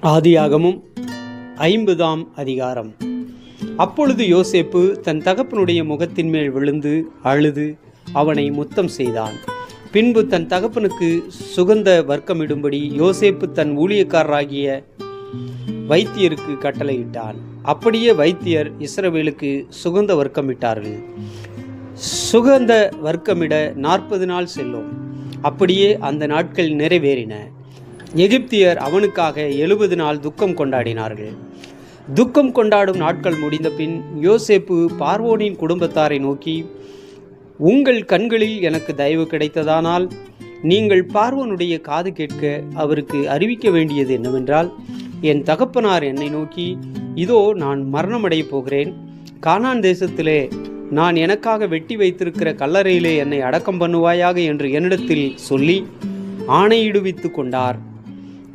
ஆதியாகமம் 50ஆம் அதிகாரம். அப்பொழுது யோசேப்பு தன் தகப்பனுடைய முகத்தின் மேல் விழுந்து அழுது அவனை முத்தம் செய்தான். பின்பு தன் தகப்பனுக்கு சுகந்த வர்க்கமிடும்படி யோசேப்பு தன் ஊழியக்காரராகிய வைத்தியருக்கு கட்டளையிட்டான். அப்படியே வைத்தியர் இஸ்ரவேலுக்கு சுகந்த வர்க்கமிட்டார்கள். சுகந்த வர்க்கமிட 40 நாள் செல்லும். அப்படியே அந்த நாட்கள் நிறைவேறின. எகிப்தியர் அவனுக்காக 70 நாள் துக்கம் கொண்டாடினார்கள். துக்கம் கொண்டாடும் நாட்கள் முடிந்த பின் யோசேப்பு பார்வோனின் குடும்பத்தாரை நோக்கி, உங்கள் கண்களில் எனக்கு தயவு கிடைத்ததானால் நீங்கள் பார்வோனுடைய காது கேட்க அவருக்கு அறிவிக்க வேண்டியது என்னவென்றால், என் தகப்பனார் என்னை நோக்கி, இதோ நான் மரணமடைய போகிறேன், கானான் தேசத்திலே நான் எனக்காக வெட்டி வைத்திருக்கிற கல்லறையிலே என்னை அடக்கம் பண்ணுவாயாக என்று என்னிடத்தில் சொல்லி ஆணையிடுவித்து கொண்டார்.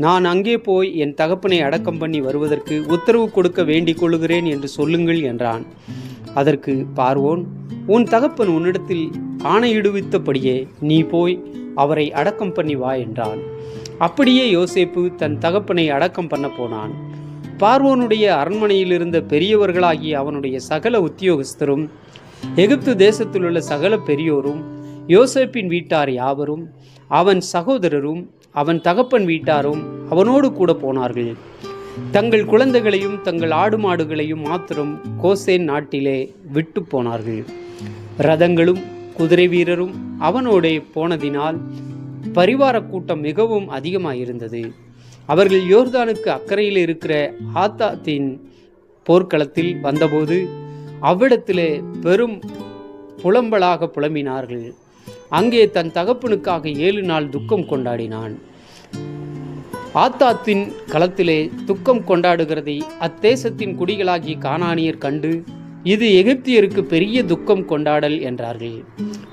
நான் அங்கே போய் என் தகப்பனை அடக்கம் பண்ணி வருவதற்கு உத்தரவு கொடுக்க வேண்டிக் கொள்ளுகிறேன் என்று சொல்லுங்கள் என்றான். அதற்கு பார்வோன், உன் தகப்பன் உன்னிடத்தில் ஆணையிடுவித்தபடியே நீ போய் அவரை அடக்கம் பண்ணி வா என்றான். அப்படியே யோசேப்பு தன் தகப்பனை அடக்கம் பண்ண போனான். பார்வோனுடைய அரண்மனையில் இருந்த பெரியவர்களாகிய அவனுடைய சகல உத்தியோகஸ்தரும், எகிப்து தேசத்திலுள்ள சகல பெரியோரும், யோசேப்பின் வீட்டார் யாவரும், அவன் சகோதரரும், அவன் தகப்பன் வீட்டாரும் அவனோடு கூட போனார்கள். தங்கள் குழந்தைகளையும் தங்கள் ஆடு மாடுகளையும் மாத்திரம் கோசேன் நாட்டிலே விட்டு போனார்கள். ரதங்களும் குதிரை வீரரும் அவனோடே போனதினால் பரிவார கூட்டம் மிகவும் அதிகமாயிருந்தது. அவர்கள் யோர்தானுக்கு அக்கறையில் இருக்கிற ஆத்தாத்தின் போர்க்களத்தில் வந்தபோது அவ்விடத்திலே பெரும் புலம்பலாக புலம்பினார்கள். அங்கே தன் தகப்பனுக்காக 7 நாள் துக்கம் கொண்டாடினான். ஆத்தாத்தின் களத்திலே துக்கம் கொண்டாடுகிறதை அத்தேசத்தின் குடிகளாகிய கானானியர் கண்டு, இது எகிப்தியருக்கு பெரிய துக்கம் கொண்டாடல் என்றார்கள்.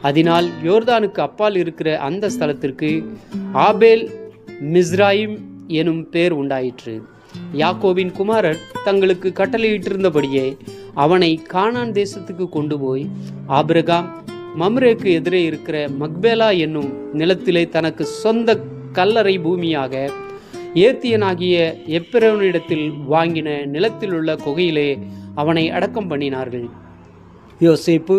அதனால் யோர்தானுக்கு அப்பால் இருக்கிற அந்த ஸ்தலத்திற்கு ஆபேல் மிஸ்ராயிம் எனும் பேர் உண்டாயிற்று. யாக்கோபின் குமாரர் தங்களுக்கு கட்டளையிட்டிருந்தபடியே அவனை கானான் தேசத்துக்கு கொண்டு போய் ஆபிரகாம் மம்ரேக்கு எதிரே இருக்கிற மக்பேலா என்னும் நிலத்திலே தனக்கு சொந்த கல்லறை பூமியாக ஏத்தியனாகிய எப்பிரோனிடத்தில் வாங்கின நிலத்தில் உள்ள குகையிலே அவனை அடக்கம் பண்ணினார்கள். யோசேப்பு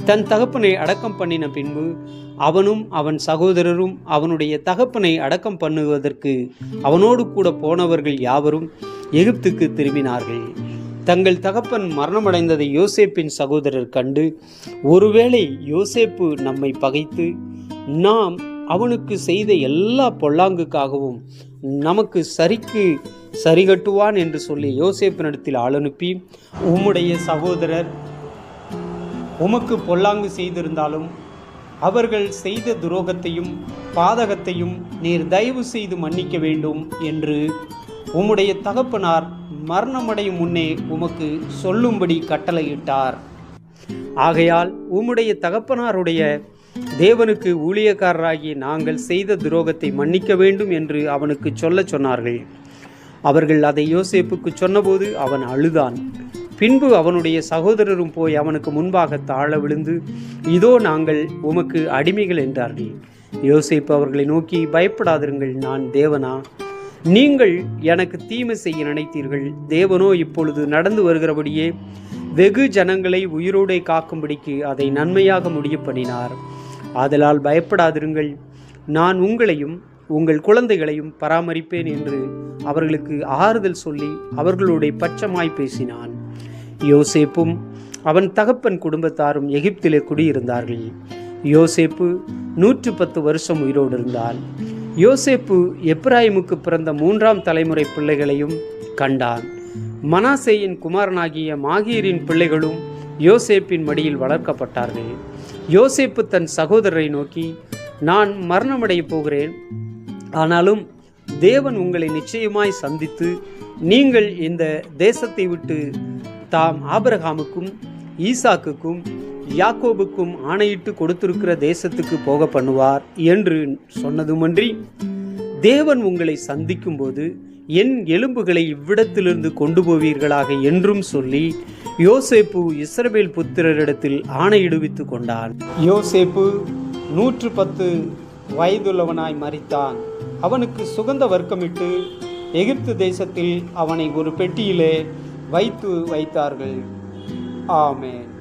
தன் தகப்பனை அடக்கம் பண்ணின பின்பு அவனும் அவன் சகோதரரும் அவனுடைய தகப்பனை அடக்கம் பண்ணுவதற்கு அவனோடு கூட போனவர்கள் யாவரும் எகிப்துக்கு திரும்பினார்கள். தங்கள் தகப்பன் மரணமடைந்ததை யோசேப்பின் சகோதரர் கண்டு, ஒருவேளை யோசேப்பு நம்மை பகைத்து நாம் அவனுக்கு செய்த எல்லா பொல்லாங்குக்காகவும் நமக்கு சரிகட்டுவான் என்று சொல்லி யோசேப்பினிடத்தில் ஆள் அனுப்பி, உம்முடைய சகோதரர் உமக்கு பொல்லாங்கு செய்திருந்தாலும் அவர்கள் செய்த துரோகத்தையும் பாதகத்தையும் நீர் தயவு செய்து மன்னிக்க வேண்டும் என்று உம்முடைய தகப்பனார் மரணமடையும் முன்னே உமக்கு சொல்லும்படி கட்டளையிட்டார். ஆகையால் உம்முடைய தகப்பனாருடைய தேவனுக்கு ஊழியக்காரராகி நாங்கள் செய்த துரோகத்தை மன்னிக்க வேண்டும் என்று அவனுக்கு சொன்னார்கள். அவர்கள் அதை யோசேப்புக்கு சொன்னபோது அவன் அழுதான். பின்பு அவனுடைய சகோதரரும் போய் அவனுக்கு முன்பாக தாழ விழுந்து, இதோ நாங்கள் உமக்கு அடிமைகள் என்றார்கள். யோசேப்பு அவர்களை நோக்கி, பயப்படாதிருங்கள், நான் தேவனா? நீங்கள் எனக்கு தீமை செய்ய நினைத்தீர்கள், தேவனோ இப்பொழுது நடந்து வருகிறபடியே வெகு ஜனங்களை உயிரோடே காக்கும்படிக்கு அதை நன்மையாக முடிய பண்ணினார். ஆதலால் பயப்படாதிருங்கள், நான் உங்களையும் உங்கள் குழந்தைகளையும் பராமரிப்பேன் என்று அவர்களுக்கு ஆறுதல் சொல்லி அவர்களுடைய பட்சமாய் பேசினான். யோசேப்பும் அவன் தகப்பன் குடும்பத்தாரும் எகிப்திலே குடியிருந்தார்கள். யோசேப்பு 110 வருஷம் உயிரோடு இருந்தான். யோசேப்பு எப்பிராயிமுக்கு பிறந்த 3ஆம் தலைமுறை பிள்ளைகளையும் கண்டான். மனாசேயின் குமாரனாகிய மாகீரின் பிள்ளைகளும் யோசேப்பின் மடியில் வளர்க்கப்பட்டார்கள். யோசேப்பு தன் சகோதரரை நோக்கி, நான் மரணமடைய போகிறேன், ஆனாலும் தேவன் உங்களை நிச்சயமாய் சந்தித்து நீங்கள் இந்த தேசத்தை விட்டு தாம் ஆபிரகாமுக்கும் ஈசாக்குக்கும் யாக்கோபுக்கும் ஆணையிட்டு கொடுத்திருக்கிற தேசத்துக்கு போக பண்ணுவார் என்று சொன்னதுமன்றி, தேவன் உங்களை சந்திக்கும் போது என் எலும்புகளை இவ்விடத்திலிருந்து கொண்டு போவீர்களாக என்றும் சொல்லி யோசேப்பு இஸ்ரவேல் புத்திரரிடத்தில் ஆணையிடுவித்து கொண்டான். யோசேப்பு 110 வயதுள்ளவனாய் மரித்தான். அவனுக்கு சுகந்த வர்க்கமிட்டு எகிப்து தேசத்தில் அவனை ஒரு பெட்டியிலே வைத்தார்கள். ஆமென்.